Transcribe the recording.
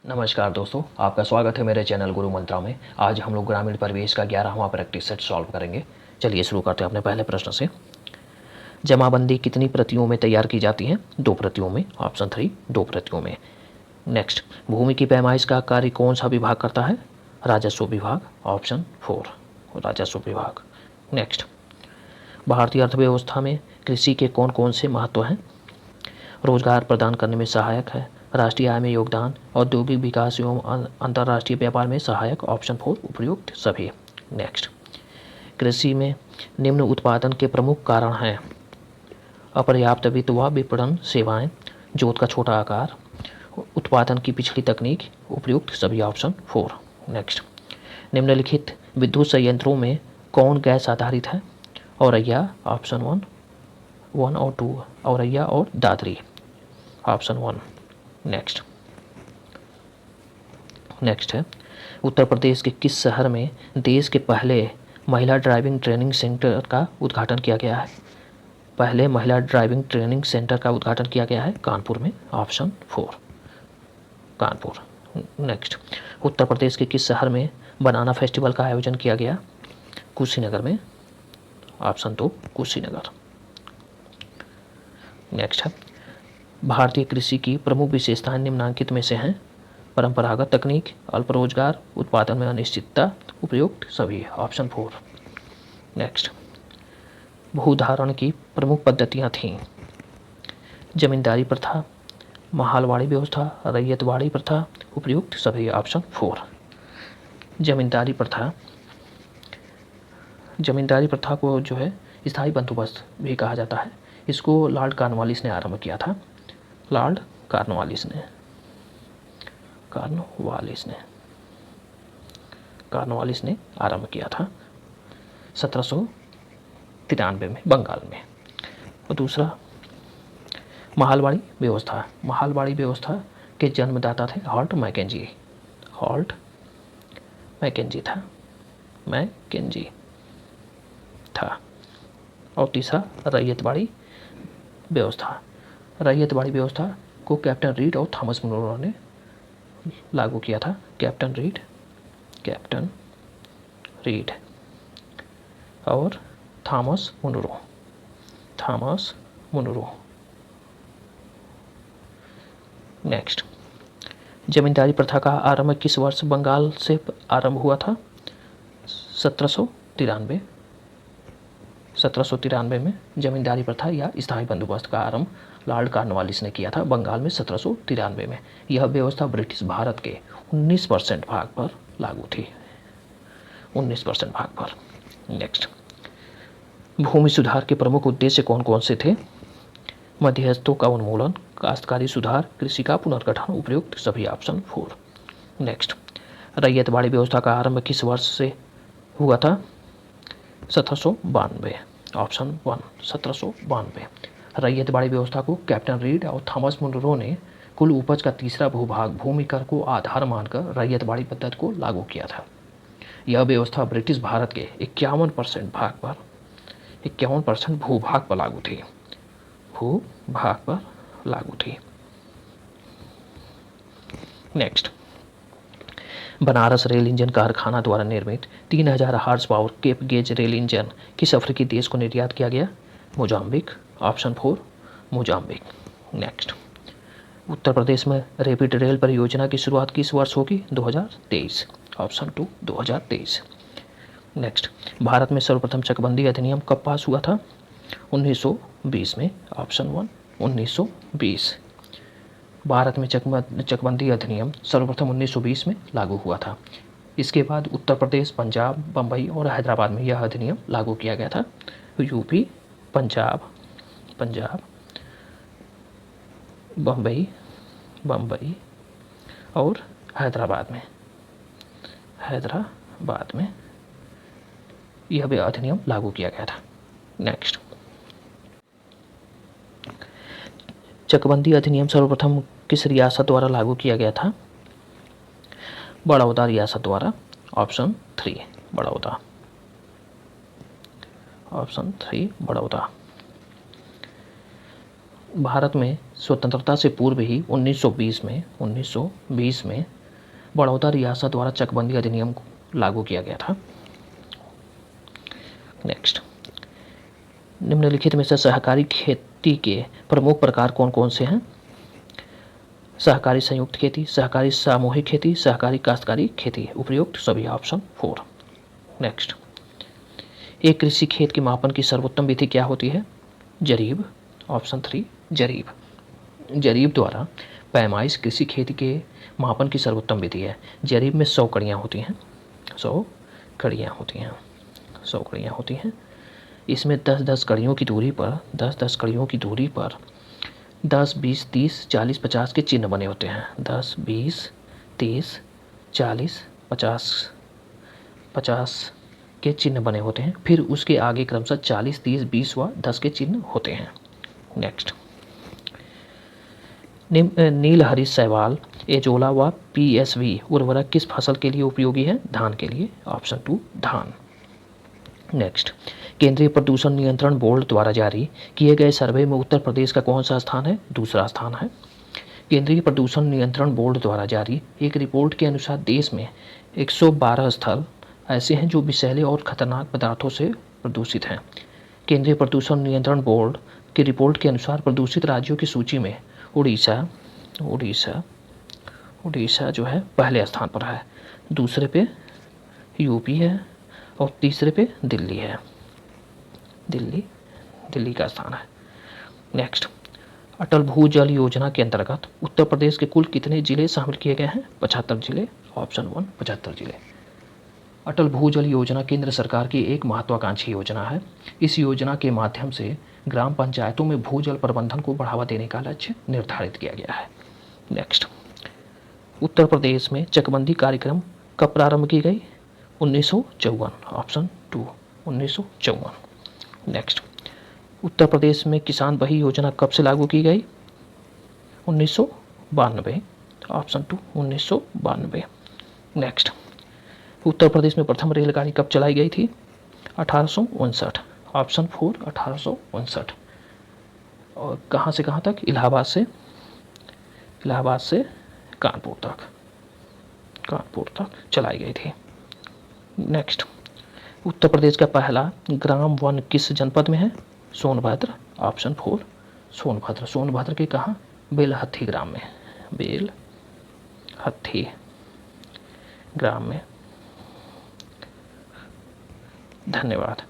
नमस्कार दोस्तों, आपका स्वागत है मेरे चैनल गुरु मंत्रा में। आज हम लोग ग्रामीण परिवेश का 11वां प्रैक्टिस सेट सॉल्व करेंगे। चलिए शुरू करते हैं अपने पहले प्रश्न से। जमाबंदी कितनी प्रतियों में तैयार की जाती है? 2 प्रतियों में। ऑप्शन 3 2 प्रतियों में। नेक्स्ट, भूमि की पैमाइश का कार्य कौन सा विभाग करता है? राजस्व विभाग। ऑप्शन 4 राजस्व विभाग। नेक्स्ट, भारतीय अर्थव्यवस्था में कृषि के कौन कौन से महत्व हैं? रोजगार प्रदान करने में सहायक है, राष्ट्रीय आय में योगदान, औद्योगिक विकास एवं अंतर्राष्ट्रीय व्यापार में सहायक। ऑप्शन 4 उपयुक्त सभी। नेक्स्ट, कृषि में निम्न उत्पादन के प्रमुख कारण हैं: अपर्याप्त वित्त व विपणन सेवाएं, जोत का छोटा आकार, उत्पादन की पिछली तकनीक। उपयुक्त सभी। ऑप्शन 4। नेक्स्ट, निम्नलिखित विद्युत संयंत्रों में कौन गैस आधारित है? औरैया। ऑप्शन 1 और 2। औरैया और दादरी। ऑप्शन 1। नेक्स्ट है, उत्तर प्रदेश के किस शहर में देश के पहले महिला ड्राइविंग ट्रेनिंग सेंटर का उद्घाटन किया गया है? पहले महिला ड्राइविंग ट्रेनिंग सेंटर का उद्घाटन किया गया है कानपुर में। ऑप्शन 4 कानपुर। नेक्स्ट, उत्तर प्रदेश के किस शहर में बनाना फेस्टिवल का आयोजन किया गया? कुशीनगर में। ऑप्शन 2 कुशीनगर। नेक्स्ट है, भारतीय कृषि की प्रमुख विशेषताएं निम्नलिखित में से हैं: परंपरागत तकनीक, अल्प रोजगार, उत्पादन में अनिश्चितता। उपयुक्त सभी। ऑप्शन 4। नेक्स्ट, भूधारण की प्रमुख पद्धतियां थीं: जमींदारी प्रथा, महालवाड़ी व्यवस्था, रैयतवाड़ी प्रथा। उपयुक्त सभी। ऑप्शन 4। जमींदारी प्रथा को जो है स्थायी बंदोबस्त भी कहा जाता है। इसको लॉर्ड कॉर्नवालिस ने आरंभ किया था। लॉर्ड कॉर्नवालिस ने आरंभ किया था 1793 में बंगाल में। और दूसरा, महालवाड़ी व्यवस्था के जन्मदाता थे हॉल्ट मैकेंजी था। और तीसरा, रैयतवाड़ी व्यवस्था को कैप्टन रीड और थॉमस मुनरो ने लागू किया था। कैप्टन रीड और थॉमस मुनरो। नेक्स्ट, जमींदारी प्रथा का आरंभ किस वर्ष बंगाल से आरंभ हुआ था? 1793 में जमींदारी प्रथा या स्थायी बंदोबस्त का आरंभ लॉर्ड कॉर्नवालिस ने किया था बंगाल में 1793 में। यह व्यवस्था ब्रिटिश भारत के 19% भाग पर लागू थी। 19% भाग पर। नेक्स्ट, भूमि सुधार के प्रमुख उद्देश्य कौन कौन से थे? मध्यस्थों का उन्मूलन, काश्तकारी सुधार, कृषि का पुनर्गठन। उपयुक्त सभी। ऑप्शन 4। नेक्स्ट, रैयतवाड़ी व्यवस्था का आरंभ किस वर्ष से हुआ था? 1792। ऑप्शन 1 1792। रैयतवाड़ी व्यवस्था को कैप्टन रीड और थॉमस मुनरो ने कुल उपज का तीसरा भूभाग भूमि कर को आधार मानकर रैयतवाड़ी पद्धति को लागू किया था। यह व्यवस्था ब्रिटिश भारत के 51% भूभाग पर लागू थी। नेक्स्ट, बनारस रेल इंजन कारखाना द्वारा निर्मित 3000 horse power cape gauge rail engine किस अफ्रीकी देश को निर्यात किया गया? Mozambique. Option 4 Mozambique. Next, Uttar Pradesh में रैपिड रेल परियोजना की शुरुआत किस वर्ष होगी? 2023। ऑप्शन 2 2023। नेक्स्ट, भारत में सर्वप्रथम चकबंदी अधिनियम कब पास हुआ था? 1920 में। ऑप्शन 1 1920। भारत में चकबंदी अधिनियम सर्वप्रथम 1920 में लागू हुआ था। इसके बाद उत्तर प्रदेश, पंजाब, बम्बई और हैदराबाद में यह अधिनियम लागू किया गया था। यूपी, पंजाब, बम्बई और हैदराबाद में यह भी अधिनियम लागू किया गया था। नेक्स्ट, चकबंदी अधिनियम सर्वप्रथम किस रियासत द्वारा लागू किया गया था? बड़ौदा रियासत द्वारा। ऑप्शन 3 बड़ौदा। भारत में स्वतंत्रता से पूर्व ही 1920 में बड़ौदा रियासत द्वारा चकबंदी अधिनियम को लागू किया गया था। नेक्स्ट, निम्नलिखित में से सहकारी खेती के प्रमुख प्रकार कौन कौन से हैं? सहकारी संयुक्त खेती, सहकारी सामूहिक खेती, सहकारी काश्तकारी खेती। उपयुक्त सभी ऑप्शन 4। नेक्स्ट, एक कृषि खेत के मापन की सर्वोत्तम विधि क्या होती है? जरीब। ऑप्शन 3 जरीब। जरीब द्वारा पैमाइश कृषि खेती के मापन की सर्वोत्तम विधि है। जरीब में 100 कड़ियाँ होती हैं। 100 कड़ियाँ होती हैं। 100 कड़ियाँ होती हैं। इसमें 10-10 कड़ियों की दूरी पर 10-10 कड़ियों की दूरी पर 10, 20, 30, 40, 50 के चिन्ह बने होते हैं। 10, 20, 30, 40, 50 के चिन्ह बने होते हैं। फिर उसके आगे क्रमशः 40, 30, 20 व 10 के चिन्ह होते हैं। नेक्स्ट, नील हरित शैवाल, एजोला व PSV उर्वरक किस फसल के लिए उपयोगी है? धान के लिए। ऑप्शन 2 धान। नेक्स्ट, केंद्रीय प्रदूषण नियंत्रण बोर्ड द्वारा जारी किए गए सर्वे में उत्तर प्रदेश का कौन सा स्थान है? दूसरा स्थान है। केंद्रीय प्रदूषण नियंत्रण बोर्ड द्वारा जारी एक रिपोर्ट के अनुसार देश में 112 स्थल ऐसे हैं जो विषैले और खतरनाक पदार्थों से प्रदूषित हैं। केंद्रीय प्रदूषण नियंत्रण बोर्ड की रिपोर्ट के अनुसार प्रदूषित राज्यों की सूची में उड़ीसा जो है पहले स्थान पर है, दूसरे पे यूपी है और तीसरे पे दिल्ली है। दिल्ली का स्थान है। नेक्स्ट, अटल भूजल योजना के अंतर्गत उत्तर प्रदेश के कुल कितने जिले शामिल किए गए हैं? 75 जिले। ऑप्शन 1 75 जिले। अटल भूजल योजना केंद्र सरकार की एक महत्वाकांक्षी योजना है। इस योजना के माध्यम से ग्राम पंचायतों में भूजल प्रबंधन को बढ़ावा देने का लक्ष्य निर्धारित किया गया है। नेक्स्ट, उत्तर प्रदेश में चकबंदी कार्यक्रम कब प्रारंभ की गई? 1954। ऑप्शन 2 1954। नेक्स्ट, उत्तर प्रदेश में किसान बही योजना कब से लागू की गई? 1992। ऑप्शन 2 1992। नेक्स्ट, उत्तर प्रदेश में प्रथम रेलगाड़ी कब चलाई गई थी? 1859। ऑप्शन 4 1859। और कहाँ से कहाँ तक? इलाहाबाद से कानपुर तक चलाई गई थी। नेक्स्ट, उत्तर प्रदेश का पहला ग्राम वन किस जनपद में है? सोनभद्र। ऑप्शन 4 सोनभद्र। सोनभद्र के कहाँ? बेलहत्थी ग्राम में। बेलहत्थी ग्राम में। धन्यवाद।